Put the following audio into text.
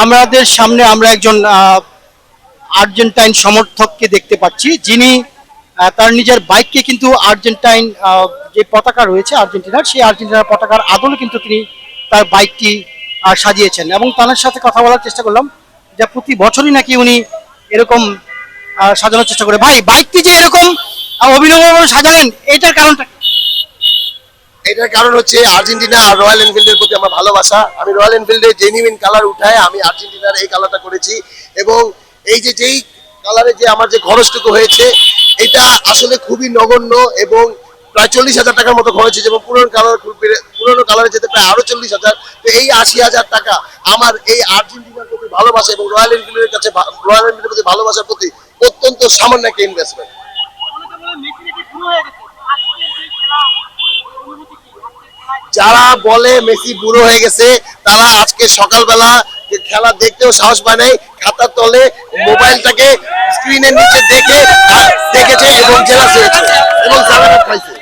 আমাদের সামনে আমরা একজন আর্জেন্টাইন সমর্থককে দেখতে পাচ্ছি, যিনি তার নিজের বাইককে কিন্তু আর্জেন্টাইন যে পতাকা রয়েছে আর্জেন্টিনার, সেই আর্জেন্টিনার পতাকার আদলে কিন্তু তিনি তার বাইকটি সাজিয়েছেন। এবং তার সাথে কথা বলার চেষ্টা করলাম, যে প্রতি বছরই নাকি উনি এরকম সাজানোর চেষ্টা করে। ভাই, বাইকটি যে এরকম অভিনবভাবে সাজালেন, এটার কারণটা কি? এটার কারণ হচ্ছে আর্জেন্টিনা আর রয়্যাল এনফিল্ডের প্রতি আমার ভালোবাসা। আমি রয়্যাল এনফিল্ডের জেনুইন কালার উঠায় আমি আর্জেন্টিনার এই কালারটা করেছি। এবং এই যে যেই কালারে যে আমার যে খরচটুকু হয়েছে, এটা আসলে খুবই নগণ্য এবং প্রায় 40,000 টাকার মতো খরচ হয়েছে। এবং পুরোনো কালারে যেতে প্রায় আরো 40,000। তো এই 80,000 টাকা আমার এই আর্জেন্টিনার প্রতি ভালোবাসা এবং রয়্যাল এনফিল্ডের কাছে রয়্যাল এনফিল্ডের প্রতি ভালোবাসার প্রতি অত্যন্ত সামান্য একটা ইনভেস্টমেন্ট। যারা বলে মেসি বুড়ো হয়ে গেছে, তারা আজকে সকালবেলা খেলা দেখতেও সাহস পায় নাই, খাতার তলে মোবাইলটাকে স্ক্রিনের নিচে দেখে দেখেছে এবং জেলাস হয়েছে এবং খাইছে।